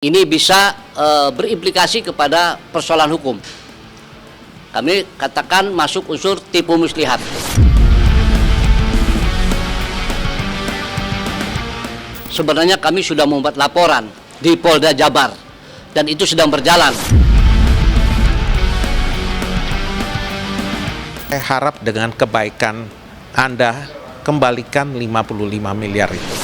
ini bisa berimplikasi kepada persoalan hukum. Kami katakan masuk unsur tipu muslihat. Sebenarnya kami sudah membuat laporan di Polda Jabar dan itu sedang berjalan. Saya harap dengan kebaikan Anda kembalikan 55 miliar itu.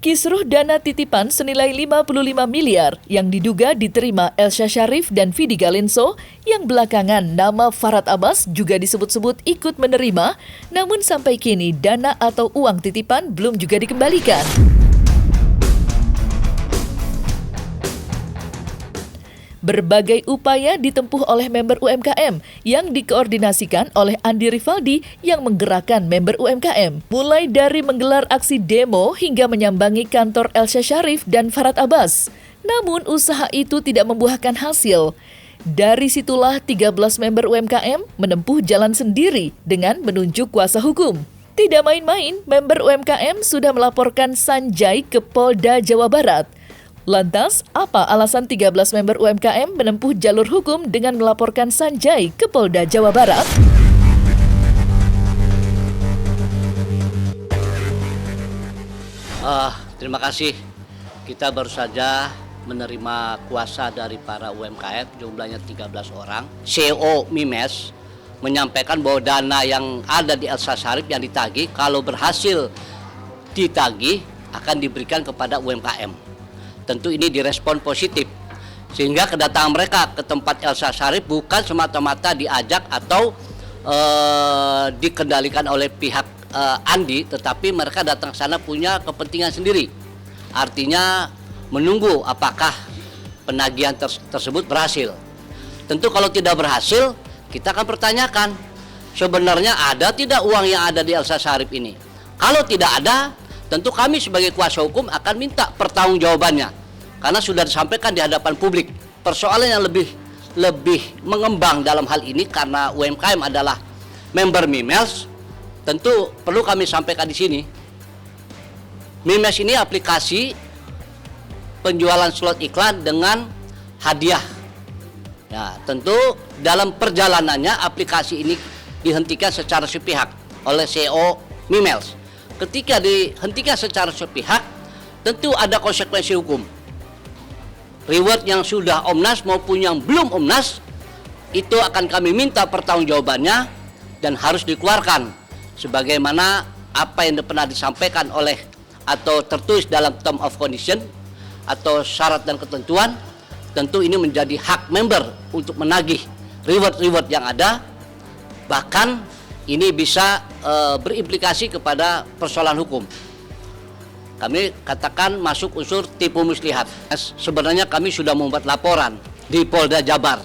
Kisruh dana titipan senilai 55 miliar yang diduga diterima Elsa Sharif dan Vidi Galenso yang belakangan nama Farhad Abbas juga disebut-sebut ikut menerima, namun sampai kini dana atau uang titipan belum juga dikembalikan. Berbagai upaya ditempuh oleh member UMKM yang dikoordinasikan oleh Andi Rivaldi yang menggerakkan member UMKM. Mulai dari menggelar aksi demo hingga menyambangi kantor Elsa Sharif dan Farhad Abbas. Namun usaha itu tidak membuahkan hasil. Dari situlah 13 member UMKM menempuh jalan sendiri dengan menunjuk kuasa hukum. Tidak main-main, member UMKM sudah melaporkan Sanjay ke Polda Jawa Barat. Lantas, apa alasan 13 member UMKM menempuh jalur hukum dengan melaporkan Sanjay ke Polda Jawa Barat? Terima kasih. Kita baru saja menerima kuasa dari para UMKM, jumlahnya 13 orang. CEO Mimes menyampaikan bahwa dana yang ada di Elsa Sharif yang ditagih, kalau berhasil ditagih akan diberikan kepada UMKM. Tentu ini direspon positif, sehingga kedatangan mereka ke tempat Elsa Sharif bukan semata-mata diajak atau dikendalikan oleh pihak Andi, tetapi mereka datang ke sana punya kepentingan sendiri. Artinya menunggu apakah penagihan tersebut berhasil. Tentu kalau tidak berhasil, kita akan pertanyakan, sebenarnya ada tidak uang yang ada di Elsa Sharif ini? Kalau tidak ada, tentu kami sebagai kuasa hukum akan minta pertanggungjawabannya. Karena sudah disampaikan di hadapan publik. Persoalan yang lebih mengembang dalam hal ini karena UMKM adalah member Mimes, tentu perlu kami sampaikan di sini. Mimes ini aplikasi penjualan slot iklan dengan hadiah. Ya, tentu dalam perjalanannya aplikasi ini dihentikan secara sepihak oleh CEO Mimes. Ketika dihentikan secara sepihak, tentu ada konsekuensi hukum. Reward yang sudah omnas maupun yang belum omnas, itu akan kami minta pertanggungjawabannya dan harus dikeluarkan. Sebagaimana apa yang pernah disampaikan oleh atau tertulis dalam term of condition atau syarat dan ketentuan, tentu ini menjadi hak member untuk menagih reward-reward yang ada. Bahkan ini bisa berimplikasi kepada persoalan hukum. Kami katakan masuk unsur tipu muslihat. Sebenarnya kami sudah membuat laporan di Polda Jabar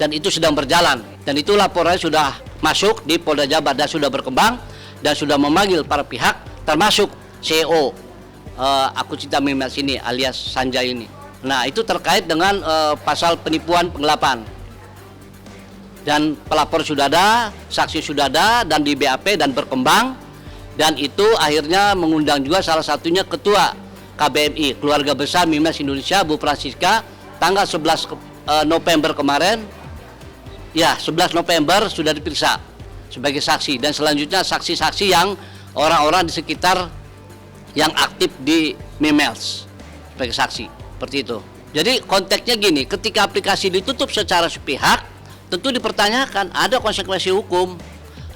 dan itu sedang berjalan. Dan itu laporannya sudah masuk di Polda Jabar dan sudah berkembang dan sudah memanggil para pihak termasuk CEO Aku Cinta Mimes ini alias Sanjay ini. Nah, itu terkait dengan pasal penipuan penggelapan. Dan pelapor sudah ada, saksi sudah ada dan di BAP dan berkembang. Dan itu akhirnya mengundang juga salah satunya Ketua KBMI, Keluarga Besar Mimes Indonesia, Bu Francisca, tanggal 11 November kemarin. Ya, 11 November sudah diperiksa sebagai saksi. Dan selanjutnya saksi-saksi yang orang-orang di sekitar yang aktif di Mimes sebagai saksi. Seperti itu. Jadi konteksnya gini, ketika aplikasi ditutup secara sepihak, tentu dipertanyakan ada konsekuensi hukum.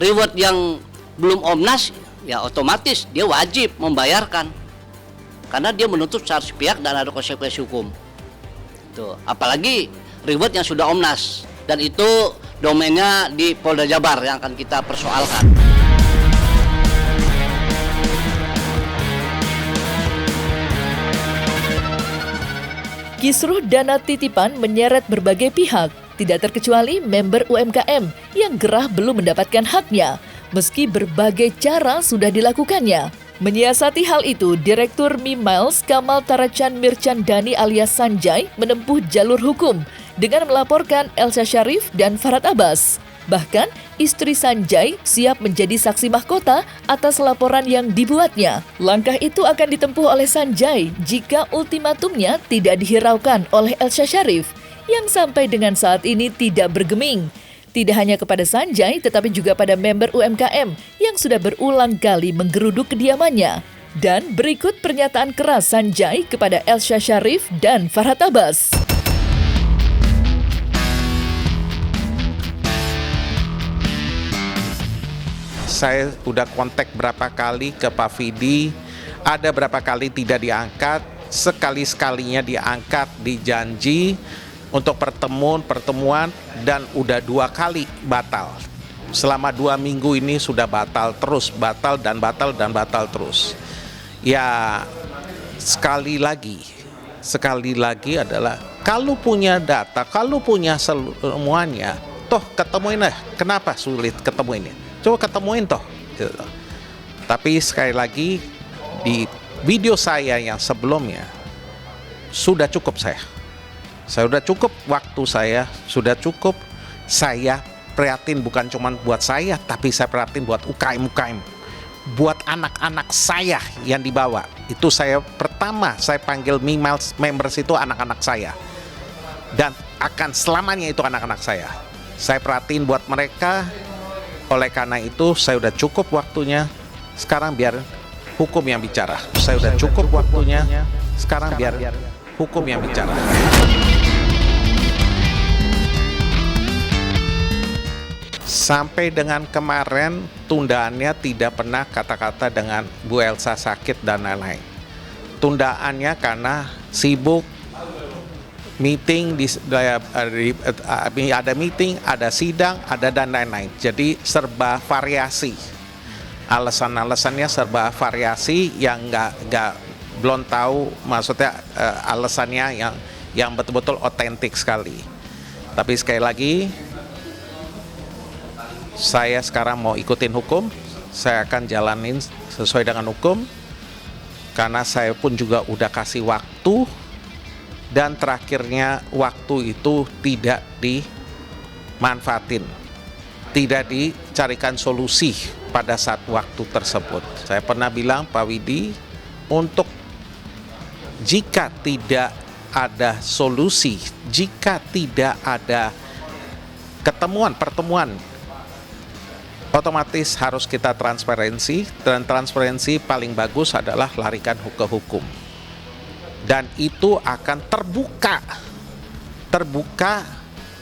Reward yang belum omnas, ya otomatis dia wajib membayarkan karena dia menuntut secara sepihak dan ada konsekuensi hukum. Tuh, apalagi reward yang sudah omnas dan itu domainnya di Polda Jabar yang akan kita persoalkan. Kisruh dana titipan menyeret berbagai pihak, tidak terkecuali member UMKM yang gerah belum mendapatkan haknya. Meski berbagai cara sudah dilakukannya. Menyiasati hal itu, Direktur Mimes Kamal Taracan Mirchandani alias Sanjay menempuh jalur hukum dengan melaporkan Elsa Sharif dan Farhad Abbas. Bahkan, istri Sanjay siap menjadi saksi mahkota atas laporan yang dibuatnya. Langkah itu akan ditempuh oleh Sanjay jika ultimatumnya tidak dihiraukan oleh Elsa Sharif, yang sampai dengan saat ini tidak bergeming. Tidak hanya kepada Sanjay, tetapi juga pada member UMKM yang sudah berulang kali menggeruduk kediamannya. Dan berikut pernyataan keras Sanjay kepada Elsa Sharif dan Farhad Abbas. Saya udah kontak berapa kali ke Pak Vidi, ada berapa kali tidak diangkat, sekali-sekalinya diangkat, dijanji untuk pertemuan, dan udah 2 kali batal. Selama 2 minggu ini sudah batal terus, batal terus. Ya, sekali lagi adalah kalau punya data, kalau punya semuanya, toh ketemuin lah. Kenapa sulit ketemu ini? Coba ketemuin toh. Gitu. Tapi sekali lagi di video saya yang sebelumnya sudah cukup saya sudah cukup waktu sudah cukup saya prihatin, bukan cuma buat saya, tapi saya prihatin buat UKM, buat anak-anak saya yang dibawa. Itu saya panggil members itu anak-anak saya, dan akan selamanya itu anak-anak saya. Saya perhatiin buat mereka. Oleh karena itu saya udah cukup waktunya, sekarang biar hukum yang bicara. Saya udah cukup waktunya, sekarang biar hukum yang bicara. Sampai dengan kemarin tundaannya tidak pernah kata-kata dengan Bu Elsa sakit dan lain-lain. Tundaannya karena sibuk meeting, ada meeting, ada sidang, ada dan lain-lain. Jadi serba variasi. Alasan-alasannya serba variasi yang belum tahu, maksudnya alasannya yang betul-betul otentik sekali. Tapi sekali lagi, saya sekarang mau ikutin hukum, saya akan jalanin sesuai dengan hukum, karena saya pun juga udah kasih waktu, dan terakhirnya waktu itu tidak dimanfaatin, tidak dicarikan solusi pada saat waktu tersebut. Saya pernah bilang, Pak Widi, untuk jika tidak ada solusi, jika tidak ada pertemuan, otomatis harus kita transparansi, dan transparansi paling bagus adalah larikan ke hukum. Dan itu akan terbuka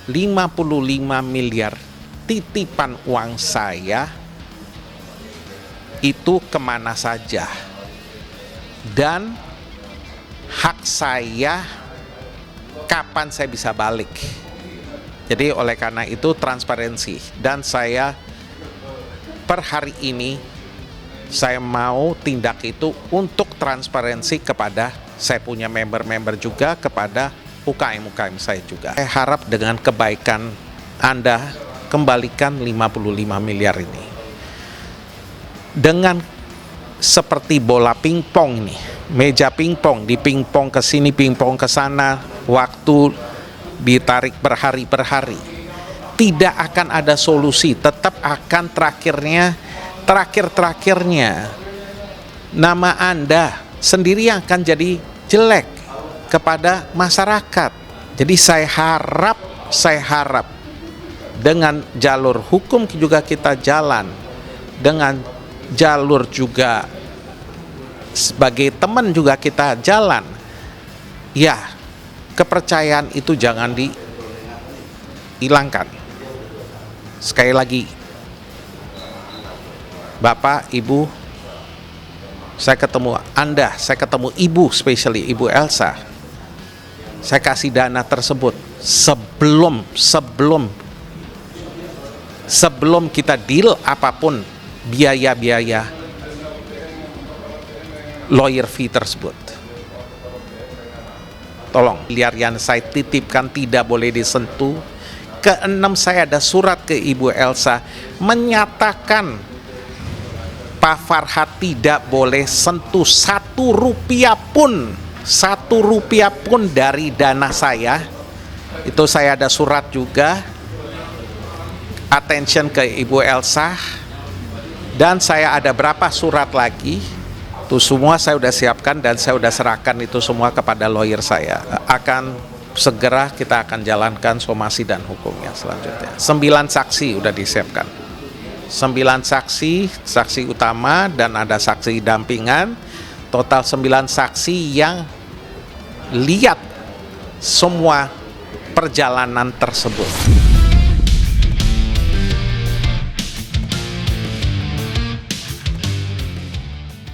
55 miliar titipan uang saya itu kemana saja, dan hak saya kapan saya bisa balik. Jadi oleh karena itu transparansi, dan saya per hari ini saya mau tindak itu untuk transparansi kepada saya punya member-member juga, kepada UKM saya juga. Saya harap dengan kebaikan Anda kembalikan 55 miliar ini. Dengan seperti bola pingpong ini, meja pingpong, di pingpong ke sini, pingpong ke sana, waktu ditarik berhari tidak akan ada solusi, tetap akan terakhirnya nama Anda sendiri yang akan jadi jelek kepada masyarakat. Jadi saya harap dengan jalur hukum juga kita jalan, dengan jalur juga sebagai teman juga kita jalan. Ya, kepercayaan itu jangan dihilangkan. Sekali lagi, Bapak, Ibu, saya ketemu Anda, saya ketemu Ibu, especially Ibu Elsa. Saya kasih dana tersebut sebelum kita deal apapun, biaya lawyer fee tersebut. Tolong, miliar yang saya titipkan tidak boleh disentuh. Keenam, saya ada surat ke Ibu Elsa menyatakan Pak Farhad tidak boleh sentuh 1 rupiah pun dari dana saya Itu saya ada surat juga, attention ke Ibu Elsa, dan saya ada berapa surat lagi, itu semua saya sudah siapkan dan saya sudah serahkan itu semua kepada lawyer saya. Akan segera kita akan jalankan somasi dan hukumnya selanjutnya. 9 saksi sudah disiapkan. 9 saksi utama dan ada saksi dampingan, total 9 saksi yang lihat semua perjalanan tersebut.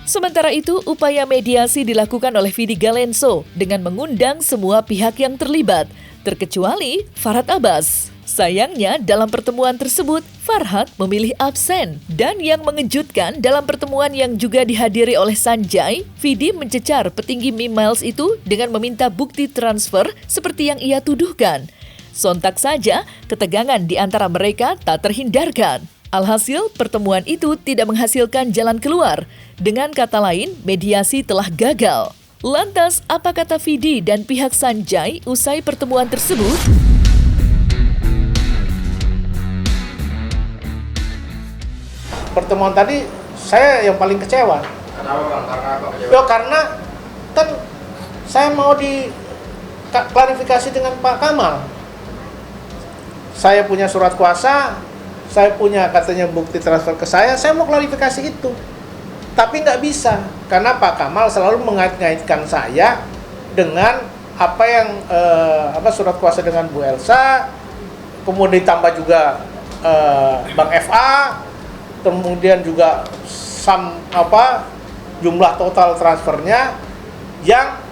Sementara itu, upaya mediasi dilakukan oleh Vidi Galenso dengan mengundang semua pihak yang terlibat, terkecuali Farhad Abbas. Sayangnya, dalam pertemuan tersebut, Farhad memilih absen. Dan yang mengejutkan, dalam pertemuan yang juga dihadiri oleh Sanjay, Vidi mencecar petinggi Mimiles itu dengan meminta bukti transfer seperti yang ia tuduhkan. Sontak saja, ketegangan di antara mereka tak terhindarkan. Alhasil, pertemuan itu tidak menghasilkan jalan keluar. Dengan kata lain, mediasi telah gagal. Lantas, apa kata Vidi dan pihak Sanjay usai pertemuan tersebut? Pertemuan tadi, saya yang paling kecewa. Kenapa Bang? Karena apa kecewa? Ya karena kan saya mau diklarifikasi dengan Pak Kamal. Saya punya surat kuasa, saya punya katanya bukti transfer ke saya mau klarifikasi itu. Tapi nggak bisa, karena Pak Kamal selalu mengait-ngaitkan saya dengan apa yang surat kuasa dengan Bu Elsa, kemudian ditambah juga Bang FA, kemudian juga jumlah total transfernya yang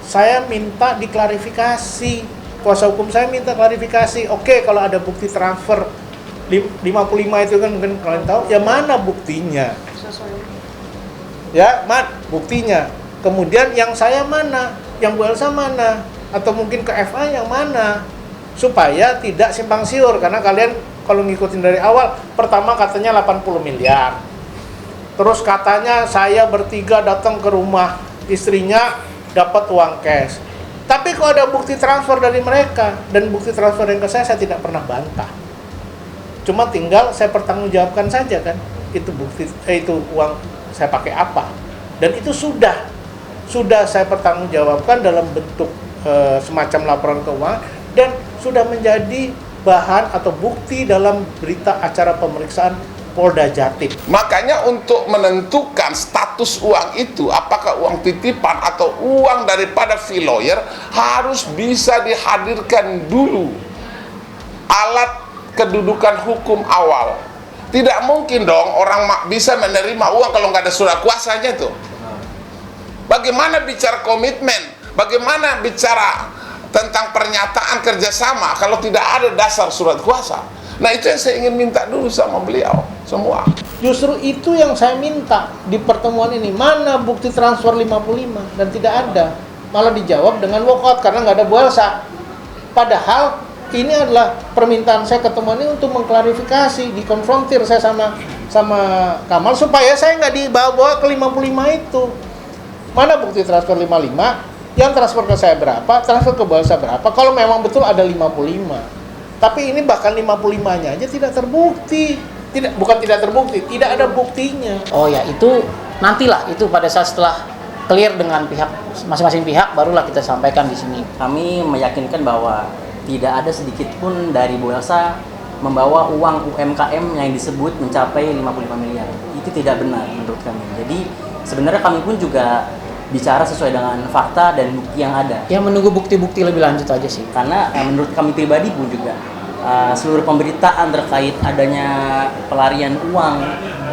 saya minta diklarifikasi. Kuasa hukum saya minta klarifikasi. Oke, kalau ada bukti transfer 55 itu kan mungkin kalian tahu, ya mana buktinya? Ya, buktinya. Kemudian yang saya mana? Yang Bu Elsa mana? Atau mungkin ke FA yang mana? Supaya tidak simpang siur, karena kalian kalau ngikutin dari awal, pertama katanya 80 miliar. Terus katanya saya bertiga datang ke rumah istrinya dapat uang cash. Tapi kalau ada bukti transfer dari mereka dan bukti transfer yang ke saya tidak pernah bantah. Cuma tinggal saya pertanggungjawabkan saja kan, itu bukti itu uang saya pakai apa. Dan itu sudah saya pertanggungjawabkan dalam bentuk semacam laporan keuangan dan sudah menjadi bahan atau bukti dalam berita acara pemeriksaan Polda Jatim. Makanya untuk menentukan status uang itu, apakah uang titipan atau uang daripada fee lawyer, harus bisa dihadirkan dulu alat kedudukan hukum awal. Tidak mungkin dong orang bisa menerima uang kalau nggak ada surat kuasanya tuh. Bagaimana bicara komitmen? Bagaimana bicara tentang pernyataan kerjasama kalau tidak ada dasar surat kuasa? Nah, itu yang saya ingin minta dulu sama beliau semua. Justru itu yang saya minta di pertemuan ini. Mana bukti transfer 55? Dan tidak ada. Malah dijawab dengan walkout karena nggak ada Bu Elsa. Padahal ini adalah permintaan saya ketemuan ini untuk mengklarifikasi, dikonfrontir saya sama Kamal supaya saya nggak dibawa ke 55 itu. Mana bukti transfer 55? Yang transfer ke saya berapa? Transfer ke Bu Elsa berapa? Kalau memang betul ada 55. Tapi ini bahkan 55-nya aja tidak terbukti. Bukan tidak terbukti, tidak ada buktinya. Oh ya, itu nantilah, itu pada saat setelah clear dengan pihak masing-masing pihak barulah kita sampaikan di sini. Kami meyakinkan bahwa tidak ada sedikit pun dari Bu Elsa membawa uang UMKM yang disebut mencapai 55 miliar. Itu tidak benar menurut kami. Jadi sebenarnya kami pun juga bicara sesuai dengan fakta dan bukti yang ada. Ya, menunggu bukti-bukti lebih lanjut aja sih. Karena menurut kami pribadi pun juga seluruh pemberitaan terkait adanya pelarian uang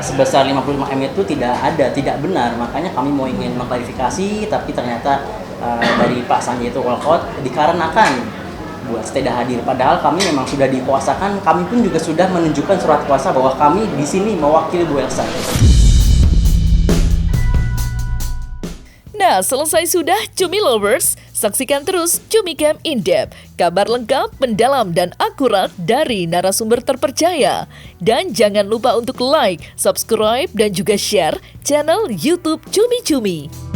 sebesar 55 M itu tidak ada, tidak benar. Makanya kami mau ingin mengklarifikasi, tapi ternyata dari Pak Sanjay itu walkout dikarenakan Bu Elsa tidak hadir. Padahal kami memang sudah dikuasakan, kami pun juga sudah menunjukkan surat kuasa bahwa kami di sini mewakili Bu Elsa. Nah, selesai sudah Cumi Lovers. Saksikan terus Cumi Camp In-Depth, kabar lengkap, mendalam, dan akurat dari narasumber terpercaya. Dan jangan lupa untuk like, subscribe, dan juga share channel YouTube Cumi Cumi.